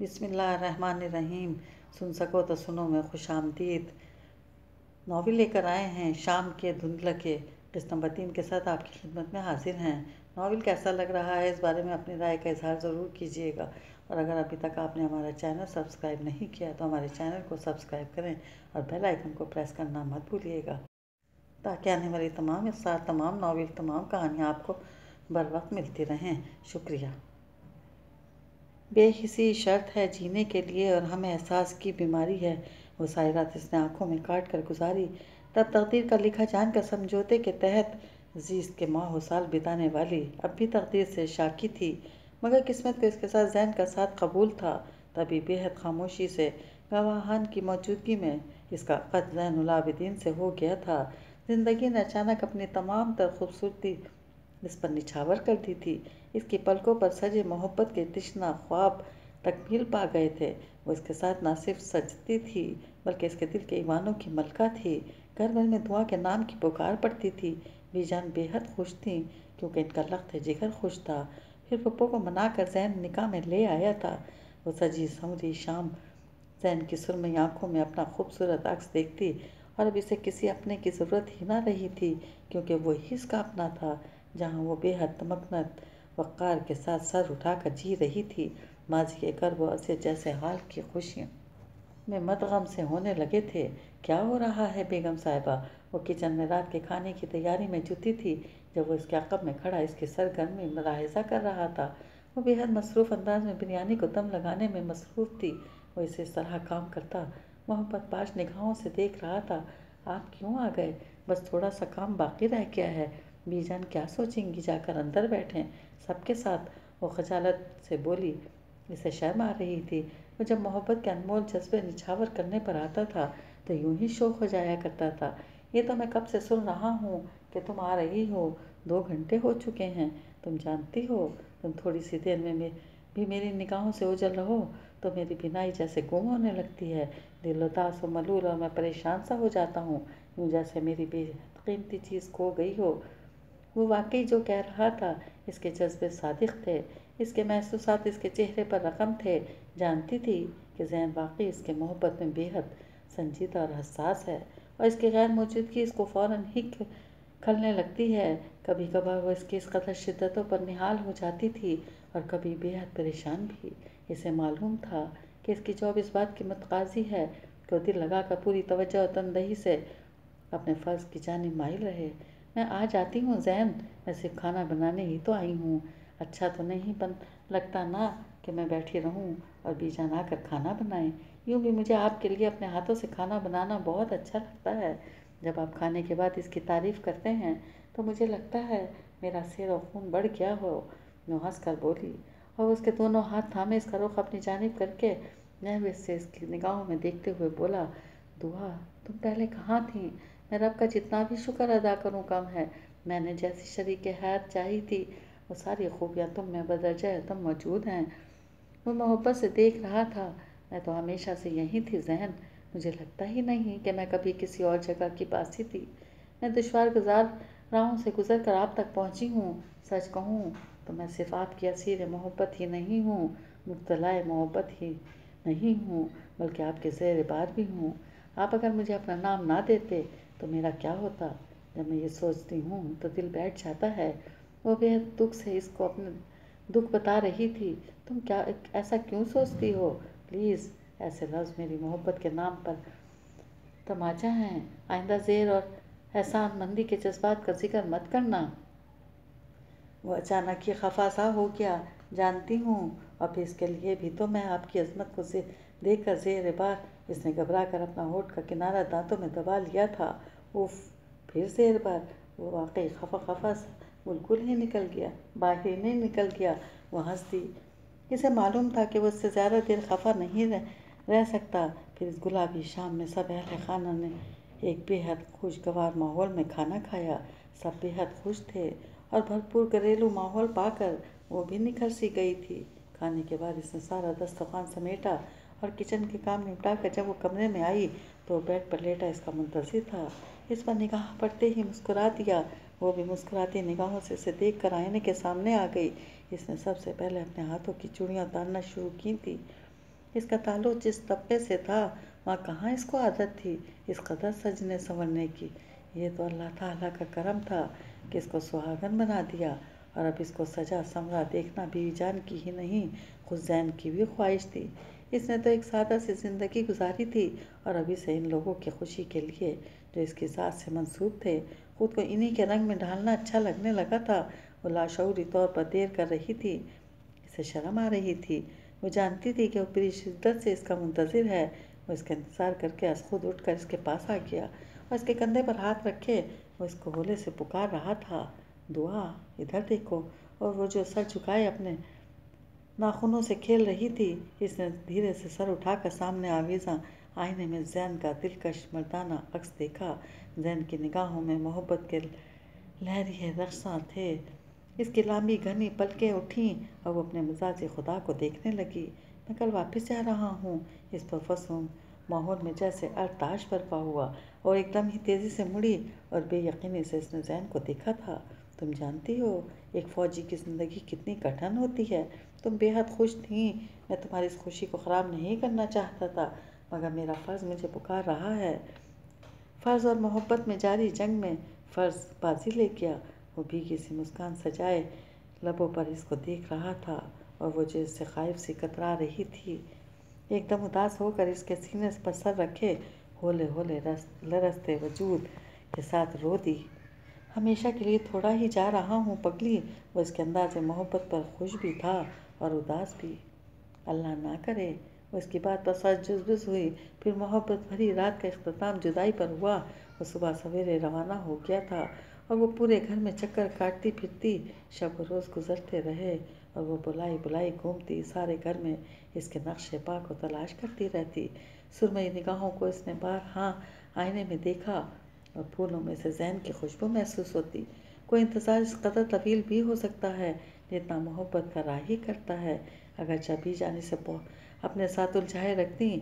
بسم اللہ الرحمن الرحیم۔ سن سکو تو سنو میں خوش آمدید ناول لے کر آئے ہیں شام کے دھندلکے قسط نمبر 3 کے ساتھ آپ کی خدمت میں حاضر ہیں۔ ناول کیسا لگ رہا ہے اس بارے میں اپنی رائے کا اظہار ضرور کیجیے گا، اور اگر ابھی تک آپ نے ہمارا چینل سبسکرائب نہیں کیا تو ہمارے چینل کو سبسکرائب کریں اور بیل آئیکن کو پریس کرنا مت بھولیے گا، تاکہ آنے والی تمام اقساط، تمام ناول، تمام کہانیاں آپ کو بر وقت ملتی رہیں۔ شکریہ۔ بے حسی شرط ہے جینے کے لیے اور ہمیں احساس کی بیماری ہے، وہ ساری رات اس نے آنکھوں میں کاٹ کر گزاری۔ تب تقدیر کا لکھا جان کر سمجھوتے کے تحت زیست کے ماہ و سال بتانے والی اب بھی تقدیر سے شاکی تھی، مگر قسمت کو اس کے ساتھ زین کا ساتھ قبول تھا۔ تبھی بے حد خاموشی سے گواہان کی موجودگی میں اس کا عقد زین العابدین سے ہو گیا تھا۔ زندگی نے اچانک اپنی تمام تر خوبصورتی اس پر نچھاور کر دی تھی۔ اس کی پلکوں پر سجے محبت کے تشنہ خواب تکمیل پا گئے تھے۔ وہ اس کے ساتھ نہ صرف سجتی تھی بلکہ اس کے دل کے ایوانوں کی ملکہ تھی۔ گھر بھر میں دعا کے نام کی پکار پڑتی تھی۔ بی جان بے حد خوش تھیں کیونکہ ان کا لخت جگر خوش تھا۔ پھر پھپھو کو منا کر زین نکاح میں لے آیا تھا۔ وہ سجی سنوری شام زین کی سرمئی آنکھوں میں اپنا خوبصورت عکس دیکھتی، اور اب اسے کسی اپنے کی ضرورت ہی نہ رہی تھی، کیونکہ وہی اس کا اپنا تھا، جہاں وہ بے حد تمکنت وقار کے ساتھ سر اٹھا کر جی رہی تھی۔ ماضی کے کرب و اذیت جیسے حال کی خوشیوں میں مدغم سے ہونے لگے تھے۔ کیا ہو رہا ہے بیگم صاحبہ؟ وہ کچن میں رات کے کھانے کی تیاری میں جٹی تھی جب وہ اس کے عقب میں کھڑا اس کی سرگرمی ملاحظہ کر رہا تھا۔ وہ بے حد مصروف انداز میں بریانی کو دم لگانے میں مصروف تھی۔ وہ اسے اس طرح کام کرتا محبت باش نگاہوں سے دیکھ رہا تھا۔ آپ کیوں آ گئے؟ بس تھوڑا سا کام باقی رہ گیا ہے۔ بی جان کیا سوچیں گی؟ جا کر اندر بیٹھیں سب کے ساتھ، وہ خجالت سے بولی۔ اسے شرم آ رہی تھی۔ وہ جب محبت کے انمول جذبے نچھاور کرنے پر آتا تھا تو یوں ہی شوق ہو جایا کرتا تھا۔ یہ تو میں کب سے سن رہا ہوں کہ تم آ رہی ہو، 2 گھنٹے ہو چکے ہیں۔ تم جانتی ہو، تم تھوڑی سی دیر میں بھی میری نگاہوں سے اوجھل رہو تو میری بینائی جیسے گم ہونے لگتی ہے، دل اداس و ملول اور میں پریشان سا ہو جاتا ہوں، یوں جیسے میری بے حد قیمتی چیز کھو گئی ہو۔ وہ واقعی جو کہہ رہا تھا، اس کے جذبے صادق تھے، اس کے محسوسات اس کے چہرے پر رقم تھے۔ جانتی تھی کہ زین واقعی اس کے محبت میں بے حد سنجیدہ اور حساس ہے، اور اس کی غیر موجودگی اس کو فوراً ہی کھلنے لگتی ہے۔ کبھی کبھار وہ اس کی اس قدر شدتوں پر نہال ہو جاتی تھی اور کبھی بے حد پریشان بھی۔ اسے معلوم تھا کہ اس کی جواب اس بات کی متقاضی ہے کہ وہ دل لگا کر پوری توجہ اور تندہی سے اپنے فرض کی جانب مائل رہے۔ میں آ جاتی ہوں زین، میں صرف کھانا بنانے ہی تو آئی ہوں۔ اچھا تو نہیں لگتا نا کہ میں بیٹھی رہوں اور بی جان آ کر کھانا بنائیں؟ یوں بھی مجھے آپ کے لیے اپنے ہاتھوں سے کھانا بنانا بہت اچھا لگتا ہے۔ جب آپ کھانے کے بعد اس کی تعریف کرتے ہیں تو مجھے لگتا ہے میرا سیر و خون بڑھ گیا ہو، یوں ہنس کر بولی، اور اس کے دونوں ہاتھ تھامے اس کا رخ اپنی جانب کر کے نحوست سے اس کی نگاہوں میں دیکھتے ہوئے بولا، دعا تم پہلے کہاں تھیں؟ میں رب کا جتنا بھی شکر ادا کروں کم ہے۔ میں نے جیسی شریک حیات چاہی تھی وہ ساری خوبیاں تم میں بدرجہ تم موجود ہیں۔ وہ محبت سے دیکھ رہا تھا۔ میں تو ہمیشہ سے یہی تھی زین، مجھے لگتا ہی نہیں کہ میں کبھی کسی اور جگہ کی باسی تھی۔ میں دشوار گزار راہوں سے گزر کر آپ تک پہنچی ہوں۔ سچ کہوں تو میں صرف آپ کی اسیر محبت ہی نہیں ہوں، مبتلائے محبت ہی نہیں ہوں، بلکہ آپ کے زیر بار بھی ہوں۔ آپ اگر مجھے اپنا نام نہ دیتے تو میرا کیا ہوتا؟ جب میں یہ سوچتی ہوں تو دل بیٹھ جاتا ہے۔ وہ بے حد دکھ سے اس کو اپنے دکھ بتا رہی تھی۔ تم کیا ایسا کیوں سوچتی ہو؟ پلیز، ایسے لفظ میری محبت کے نام پر تماچا ہیں، آئندہ زیر اور احسان مندی کے جذبات کا ذکر مت کرنا۔ وہ اچانک ہی خفا سا ہو گیا۔ جانتی ہوں، اور پھر اس کے لیے بھی تو میں آپ کی عظمت کو دیکھ کر زیر بار اس نے گھبرا کر اپنا ہونٹ کا کنارہ دانتوں میں دبا لیا تھا۔ اف، پھر زیر بار؟ وہ واقعی خفا سا بالکل ہی نکل گیا، باہر ہی نہیں نکل گیا۔ وہ ہنس دی۔ اسے معلوم تھا کہ وہ اس سے زیادہ دیر خفا نہیں رہ سکتا۔ پھر اس گلابی شام میں سب اہل خانہ نے ایک بے حد خوشگوار ماحول میں کھانا کھایا۔ سب بے حد خوش تھے اور بھرپور گھریلو ماحول پا کر وہ بھی نکھر سی گئی تھی۔ کھانے کے بعد اس نے سارا دسترخوان سمیٹا اور کچن کے کام نپٹا کر جب وہ کمرے میں آئی تو وہ بیڈ پر لیٹا اس کا منتظر تھا۔ اس پر نگاہ پڑتے ہی مسکرا دیا۔ وہ بھی مسکراتی نگاہوں سے اسے دیکھ کر آئینے کے سامنے آ گئی۔ اس نے سب سے پہلے اپنے ہاتھوں کی چوڑیاں اتارنا شروع کی تھی۔ اس کا تعلق جس طبقے سے تھا وہاں کہاں اس کو عادت تھی اس قدر سجنے سنورنے کی۔ یہ تو اللہ تعالیٰ کا کرم تھا کہ اس کو سہاگن بنا دیا، اور اب اس کو سجا سنورا دیکھنا بیوی جان کی ہی نہیں خود زین کی بھی خواہش تھی۔ اس نے تو ایک سادہ سی زندگی گزاری تھی، اور ابھی سے ان لوگوں کی خوشی کے لیے جو اس کی ذات سے منسوب تھے خود کو انہی کے رنگ میں ڈھالنا اچھا لگنے لگا تھا۔ وہ لاشعوری طور پر دیر کر رہی تھی، اسے شرم آ رہی تھی۔ وہ جانتی تھی کہ وہ بڑی شدت سے اس کا منتظر ہے۔ وہ اس کا انتظار کر کے از خود اٹھ کر اس کے پاس آ گیا اور اس کے کندھے پر ہاتھ رکھے وہ اس کو ہولے سے پکار رہا تھا، دعا ادھر دیکھو۔ اور وہ جو سر جھکائے اپنے ناخنوں سے کھیل رہی تھی، اس نے دھیرے سے سر اٹھا کر سامنے آویزاں آئینے میں زین کا دلکش مردانہ عکس دیکھا۔ زین کی نگاہوں میں محبت کے لہریے رقصاں تھے۔ اس کی لمبی گھنی پلکیں اٹھیں اور وہ اپنے مزاج خدا کو دیکھنے لگی۔ میں کل واپس جا رہا ہوں۔ اس پرفسون ماحول میں جیسے ارتعاش برپا ہوا اور ایک دم ہی تیزی سے مڑی اور بے یقینی سے اس نے زین کو دیکھا تھا۔ تم جانتی ہو ایک فوجی کی زندگی کتنی کٹھن ہوتی ہے۔ تم بے حد خوش تھیں۔ میں تمہاری اس خوشی کو خراب نہیں کرنا چاہتا تھا، مگر میرا فرض مجھے پکار رہا ہے۔ فرض اور محبت میں جاری جنگ میں فرض بازی لے گیا۔ وہ بھیگی سی مسکان سجائے لبوں پر اس کو دیکھ رہا تھا اور وہ جو اس سے خائف سی کترا رہی تھی ایک دم اداس ہو کر اس کے سینے پر سر رکھے ہولے ہولے لرزتے وجود کے ساتھ رو دی۔ ہمیشہ کے لیے تھوڑا ہی جا رہا ہوں پگلی۔ وہ اس کے انداز محبت پر خوش بھی تھا اور اداس بھی۔ اللہ نہ کرے۔ وہ اس کی بات پر سچ جزبز ہوئی۔ پھر محبت بھری رات کا اختتام جدائی پر ہوا۔ وہ صبح سویرے روانہ ہو گیا تھا اور وہ پورے گھر میں چکر کاٹتی پھرتی شب و روز گزرتے رہے اور وہ بلائی بلائی گھومتی سارے گھر میں اس کے نقش پا کو تلاش کرتی رہتی۔ سرمئی نگاہوں کو اس نے بارہا آئینے میں دیکھا اور پھولوں میں سے زین کی خوشبو محسوس ہوتی۔ کوئی انتظار اس قدر طویل بھی ہو سکتا ہے جتنا محبت کا راہی کرتا ہے۔ اگرچہ بی جان سے اپنے ساتھ الجھائے رکھتی،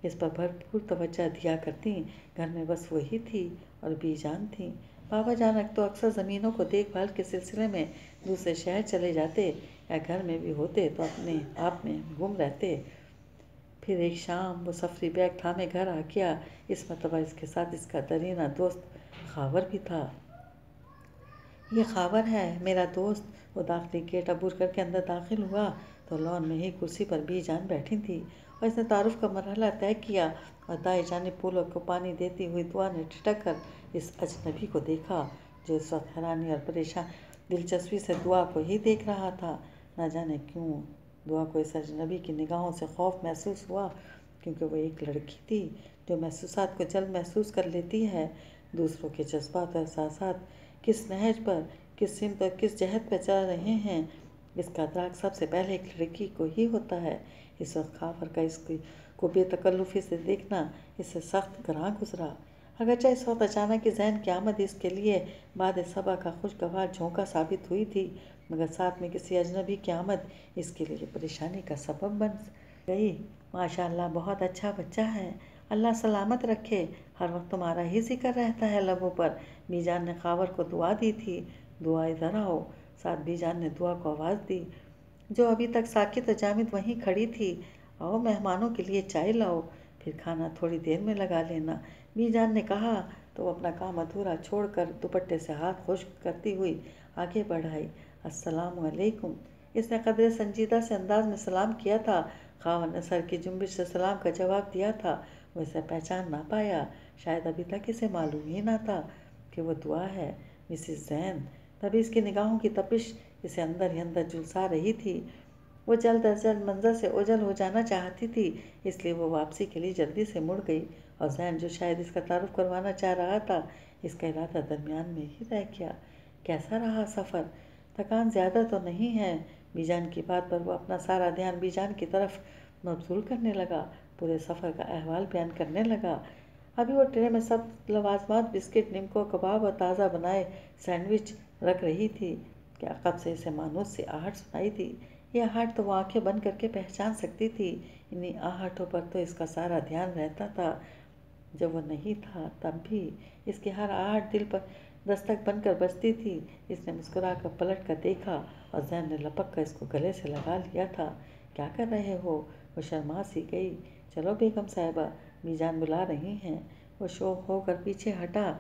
اس پر بھرپور توجہ دیا کرتی۔ گھر میں بس وہی تھی اور بی جان تھی۔ بابا جان تو اکثر زمینوں کو دیکھ بھال کے سلسلے میں دوسرے شہر چلے جاتے یا گھر میں بھی ہوتے تو اپنے آپ میں گم رہتے۔ پھر ایک شام وہ سفری بیگ تھامے گھر آ گیا۔ اس مرتبہ اس کے ساتھ اس کا درینہ دوست خاور بھی تھا۔ یہ خاور ہے میرا دوست۔ وہ داخلی گیٹ عبور کر کے اندر داخل ہوا تو لان میں ہی کرسی پر بی جان بیٹھی تھی اور اس نے تعارف کا مرحلہ طے کیا اور دائیں جانب پھولوں کو پانی دیتی ہوئی دعا نے ٹھٹک کر اس اجنبی کو دیکھا جو اس وقت حیرانی اور پریشان دلچسپی سے دعا کو ہی دیکھ رہا تھا۔ نہ جانے کیوں دعا کو اس اجنبی کی نگاہوں سے خوف محسوس ہوا، کیونکہ وہ ایک لڑکی تھی جو محسوسات کو جلد محسوس کر لیتی ہے۔ دوسروں کے جذبات اور احساسات کس نہج پر، کس سمت اور کس جہت پر چل رہے ہیں، اس کا ادراک سب سے پہلے ایک لڑکی کو ہی ہوتا ہے۔ اس وقت خاور کا اس کو بے تکلفی سے دیکھنا اس سے سخت گراں گزرا۔ اگرچہ اس وقت اچانک زین کی آمد اس کے لیے بعد صبا کا خوشگوار جھونکا ثابت ہوئی تھی، مگر ساتھ میں کسی اجنبی کی آمد اس کے لیے پریشانی کا سبب بن گئی۔ ماشاءاللہ بہت اچھا بچہ ہے، اللہ سلامت رکھے، ہر وقت تمہارا ہی ذکر رہتا ہے لبوں پر۔ بی جان نے خاور کو دعا دی تھی، دعا ادھر آؤ۔ ساتھ بی جان نے دعا کو آواز دی جو ابھی تک ساکت و جامد وہیں کھڑی تھی، آؤ مہمانوں کے لیے چائے لاؤ، پھر کھانا تھوڑی دیر میں لگا لینا۔ بی جان نے کہا تو وہ اپنا کام ادھورا چھوڑ کر دوپٹے سے ہاتھ خشک کرتی ہوئی آگے بڑھ آئی۔ السلام علیکم۔ اس نے قدرے سنجیدہ سے انداز میں سلام کیا تھا۔ خاور نے سر کی جنبش سے سلام کا جواب دیا تھا۔ وہ اسے پہچان نہ پایا، شاید ابھی تک اسے معلوم ہی نہ تھا کہ وہ دعا ہے، مسز زین۔ تبھی اس کی نگاہوں کی تپش اسے اندر ہی اندر جھلسا رہی تھی۔ وہ جلد از جلد منظر سے اوجھل ہو جانا چاہتی تھی، اس لیے وہ واپسی کے لیے جلدی سے مڑ گئی اور زین جو شاید اس کا تعارف کروانا چاہ رہا تھا اس کا ارادہ درمیان میں ہی رہ گیا۔ کیسا رہا سفر؟ تھکان زیادہ تو نہیں ہے؟ بی جان کی بات پر وہ اپنا سارا دھیان بی جان کی طرف مبذول کرنے لگا، پورے سفر کا احوال بیان کرنے لگا۔ ابھی وہ ٹرے میں سب لوازمات بسکٹ، نمکو، کباب اور تازہ بنائے سینڈوچ رکھ رہی تھی کہ عقب سے اسے مانوس سی آہٹ سنائی دی۔ یہ آہٹ تو وہ آنکھیں بند کر کے پہچان سکتی تھی۔ انہی آہٹوں پر تو اس کا سارا دھیان رہتا تھا۔ جب وہ نہیں تھا تب بھی اس کی ہر آہٹ دل پر دستک بن کر بجتی تھی۔ اس نے مسکرا کر پلٹ کر دیکھا اور زین نے لپک کر اس کو گلے سے لگا لیا تھا۔ کیا کر رہے ہو؟ وہ شرما سی گئی۔ چلو بیگم صاحبہ، میجان بلا رہی ہیں۔ وہ شوق ہو کر پیچھے ہٹا۔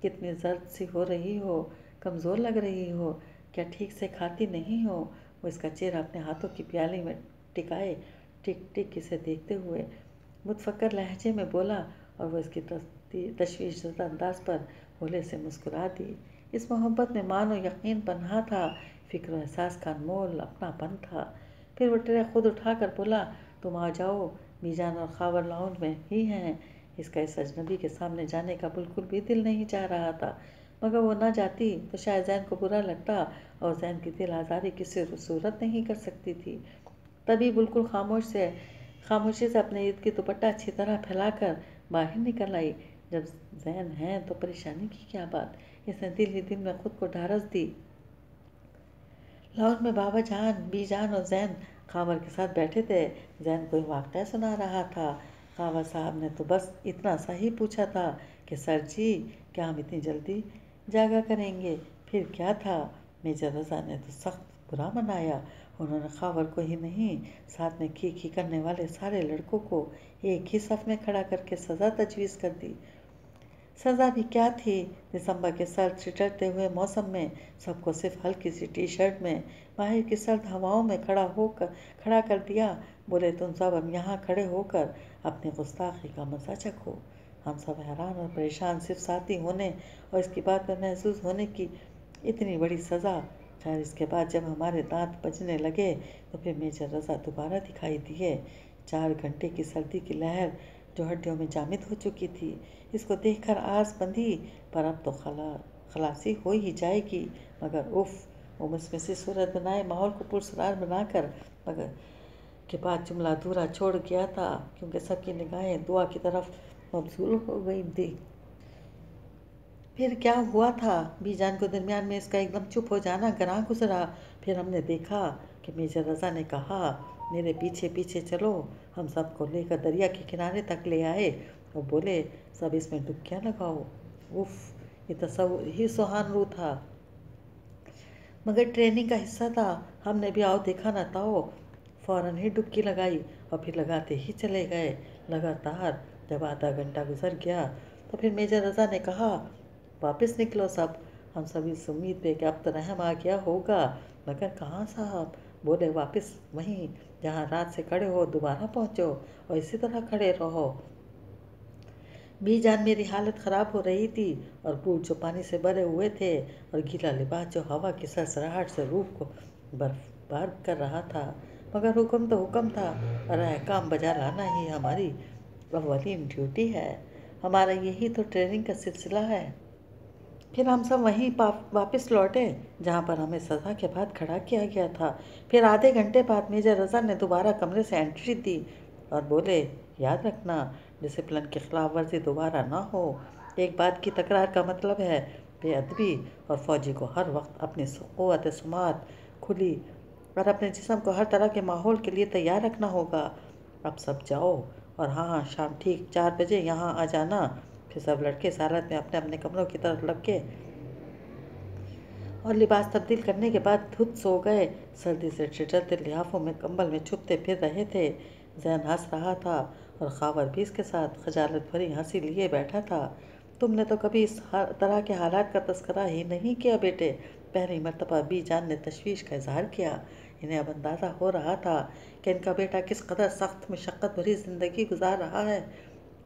کتنی زرد سی ہو رہی ہو، کمزور لگ رہی ہو، کیا ٹھیک سے کھاتی نہیں ہو؟ وہ اس کا چہرہ اپنے ہاتھوں کی پیالی میں ٹکائے ٹک ٹک اسے دیکھتے ہوئے متفکر لہجے میں بولا، اور وہ اس کی تشویش زدہ انداز پر ہولے سے مسکرا دی۔ اس محبت میں مان و یقین پنہا تھا، فکر و احساس کا انمول اپنا پن تھا۔ پھر وہ ٹرے خود اٹھا کر بولا، تم آ جاؤ، میجان اور خاور لاؤنج میں ہی ہیں۔ اس کا اس اجنبی کے سامنے جانے کا بالکل بھی دل نہیں چاہ رہا تھا، مگر وہ نہ جاتی تو شاید زین کو برا لگتا، اور زین کی دل آزاری کسی صورت نہیں کر سکتی تھی۔ تبھی بالکل خاموشی سے اپنے ارد کی دوپٹہ اچھی طرح پھیلا کر باہر نکل آئی۔ جب زین ہیں تو پریشانی کی کیا بات؟ اس نے دل ہی دل میں خود کو ڈھارس دی۔ لاؤنج میں بابا جان، بی جان اور زین خاور کے ساتھ بیٹھے تھے۔ زین کوئی واقعہ سنا رہا تھا۔ خاور صاحب نے تو بس اتنا سا ہی پوچھا تھا کہ سر جی، کیا ہم اتنی جلدی جاگا کریں گے؟ پھر کیا تھا؟ میجر رضا نے تو سخت برا منایا۔ انہوں نے خاور کو ہی نہیں، ساتھ میں کھی کرنے والے سارے لڑکوں کو ایک ہی صف میں کھڑا کر کے سزا تجویز کر دی۔ سزا بھی کیا تھی؟ دسمبر کے سرد چٹرتے ہوئے موسم میں سب کو صرف ہلکی سی ٹی شرٹ میں باہر کی سرد ہواؤں میں کھڑا کر دیا۔ بولے، تم سب اب یہاں کھڑے ہو کر اپنی گستاخی کا مزہ چکھو۔ ہم سب حیران اور پریشان، صرف ساتھی ہونے اور اس کی بات پر محظوظ ہونے کی اتنی بڑی سزا۔ خیر، اس کے بعد جب ہمارے دانت بجنے لگے تو پھر میجر رضا دوبارہ دکھائی دیے۔ 4 گھنٹے کی سردی کی لہر جو ہڈیوں میں جامد ہو چکی تھی، اس کو دیکھ کر آس بندھی، پر اب تو خلاصی ہو ہی جائے گی، مگر اف! وہ مسمسی صورت بنائے ماحول کو پرسرار بنا کر مگر کے بعد جملہ ادھورا چھوڑ گیا تھا، کیونکہ سب کی نگاہیں دعا کی طرف مبذول ہو گئی تھی۔ پھر کیا ہوا تھا؟ بی جان کو درمیان میں اس کا ایک دم چپ ہو جانا گراں گزرا۔ پھر ہم نے دیکھا کہ میجر رضا نے کہا، میرے پیچھے پیچھے چلو۔ ہم سب کو لے کر دریا کے کنارے تک لے آئے اور بولے، سب اس میں ڈبکیاں لگاؤ۔ اف! یہ تصور ہی سہانرو تھا، مگر ٹریننگ کا حصہ تھا۔ ہم نے بھی آؤ دیکھا نہ تاؤ، فوراً ہی ڈبکی لگائی اور پھر لگاتے ہی چلے گئے لگاتار۔ جب آدھا گھنٹہ گزر گیا تو پھر میجر رضا نے کہا، واپس نکلو سب۔ ہم سب اس امید پہ کہ اب تو رحم آ گیا ہوگا، مگر کہاں صاحب! بولے، واپس وہیں جہاں رات سے کھڑے ہو دوبارہ پہنچو اور اسی طرح کھڑے رہو۔ بی جان، میری حالت خراب ہو رہی تھی، اور بوٹ جو پانی سے بھرے ہوئے تھے اور گیلا لباس جو ہوا کی سرسراہٹ سے روح کو برفبار کر رہا تھا، مگر حکم تو حکم تھا، اور احکام بجا لانا ہی ہماری اولین ڈیوٹی ہے۔ ہمارا یہی تو ٹریننگ کا سلسلہ ہے۔ پھر ہم سب وہیں واپس لوٹے جہاں پر ہمیں سزا کے بعد کھڑا کیا گیا تھا۔ پھر آدھے گھنٹے بعد میجر رضا نے دوبارہ کمرے سے انٹری دی اور بولے، یاد رکھنا، ڈسپلن کی خلاف ورزی دوبارہ نہ ہو۔ ایک بات کی تکرار کا مطلب ہے بے ادبی، اور فوجی کو ہر وقت اپنی قوت سماعت کھلی اور اپنے جسم کو ہر طرح کے ماحول کے لیے تیار رکھنا ہوگا۔ اب سب جاؤ، اور ہاں، شام ٹھیک 4 بجے یہاں آ جانا۔ پھر سب لڑکے اس حالت میں اپنے اپنے کمروں کی طرف لپکے اور لباس تبدیل کرنے کے بعد دھت سو گئے۔ سردی سے ٹھٹھرتے لحافوں میں کمبل میں چھپتے پھر رہے تھے۔ زین ہنس رہا تھا اور خاور بھی اس کے ساتھ خجالت بھری ہنسی لیے بیٹھا تھا۔ تم نے تو کبھی اس طرح کے حالات کا تذکرہ ہی نہیں کیا بیٹے، پہلی مرتبہ بی جان نے تشویش کا اظہار کیا۔ انہیں اب اندازہ ہو رہا تھا کہ ان کا بیٹا کس قدر سخت مشقت بھری زندگی گزار رہا ہے۔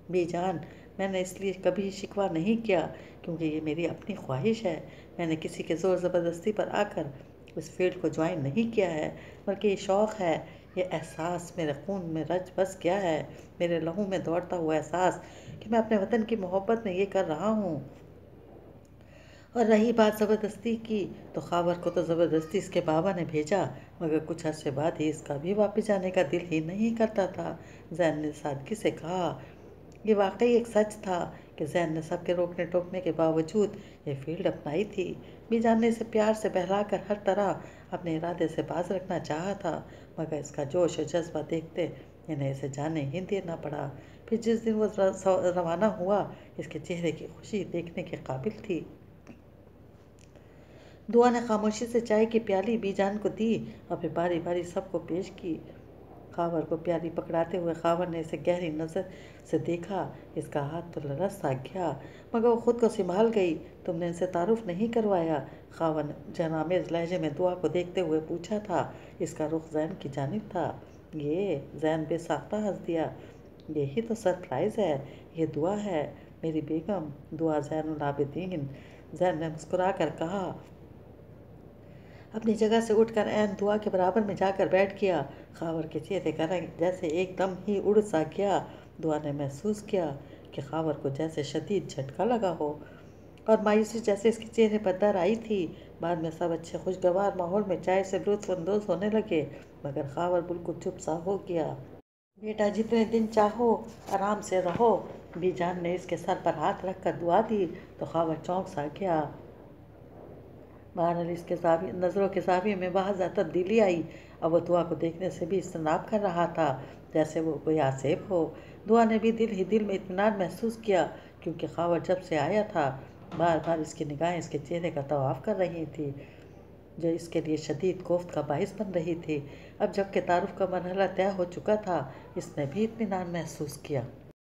بی جان، میں نے اس لیے کبھی شکوہ نہیں کیا کیونکہ یہ میری اپنی خواہش ہے۔ میں نے کسی کے زور زبردستی پر آ کر اس فیلڈ کو جوائن نہیں کیا ہے، بلکہ یہ شوق ہے، یہ احساس میرے خون میں رچ بس گیا ہے، میرے لہو میں دوڑتا ہوا احساس کہ میں اپنے وطن کی محبت میں یہ کر رہا ہوں۔ اور رہی بات زبردستی کی، تو خاور کو تو زبردستی اس کے بابا نے بھیجا، مگر کچھ عرصے بعد ہی اس کا بھی واپس جانے کا دل ہی نہیں کرتا تھا۔ زین نے سادگی سے کہا۔ یہ واقعی ایک سچ تھا کہ زین نے سب کے روکنے ٹوکنے کے باوجود یہ فیلڈ اپنائی تھی۔ بی جان نے اسے پیار سے بہلا کر ہر طرح اپنے ارادے سے باز رکھنا چاہا تھا، مگر اس کا جوش و جذبہ دیکھتے انہیں اسے جانے ہی دینا پڑا۔ پھر جس دن وہ روانہ ہوا، اس کے چہرے کی خوشی دیکھنے کے قابل تھی۔ دعا نے خاموشی سے چائے کی پیالی بی جان کو دی اور پھر باری باری سب کو پیش کی۔ خاور کو پیالی پکڑاتے ہوئے خاور نے اسے گہری نظر سے دیکھا۔ اس کا ہاتھ تو لرز سا گیا، مگر وہ خود کو سنبھال گئی۔ تم نے ان سے تعارف نہیں کروایا؟ خاور نے جنآمیز لہجے میں دعا کو دیکھتے ہوئے پوچھا تھا۔ اس کا رخ زین کی جانب تھا۔ یہ زین بے ساختہ ہنس دیا۔ یہی تو سرپرائز ہے، یہ دعا ہے میری بیگم، دعا زین العابدین۔ زین نے مسکرا کر کہا۔ اپنی جگہ سے اٹھ کر عین دعا کے برابر میں جا کر بیٹھ گیا۔ خاور کے چہرے کا رنگ جیسے ایک دم ہی اڑ سا گیا۔ دعا نے محسوس کیا کہ خاور کو جیسے شدید جھٹکا لگا ہو، اور مایوسی جیسے اس کے چہرے پر در آئی تھی۔ بعد میں سب اچھے خوشگوار ماحول میں چائے سے لطف اندوز ہونے لگے، مگر خاور بالکل چپ سا ہو گیا۔ بیٹا، جتنے دن چاہو آرام سے رہو۔ بی جان نے اس کے سر پر ہاتھ رکھ کر دعا دی تو خاور چونک سا گیا۔ بہرحال اس کے نظروں کے زاویے میں واضح تبدیلی آئی۔ اب وہ دعا کو دیکھنے سے بھی اجتناب کر رہا تھا، جیسے وہ کوئی آسیب ہو۔ دعا نے بھی دل ہی دل میں اطمینان محسوس کیا، کیونکہ خاور جب سے آیا تھا بار بار اس کی نگاہیں اس کے چہرے کا طواف کر رہی تھی، جو اس کے لیے شدید کوفت کا باعث بن رہی تھی۔ اب جب کہ تعارف کا مرحلہ طے ہو چکا تھا، اس نے بھی اطمینان محسوس کیا۔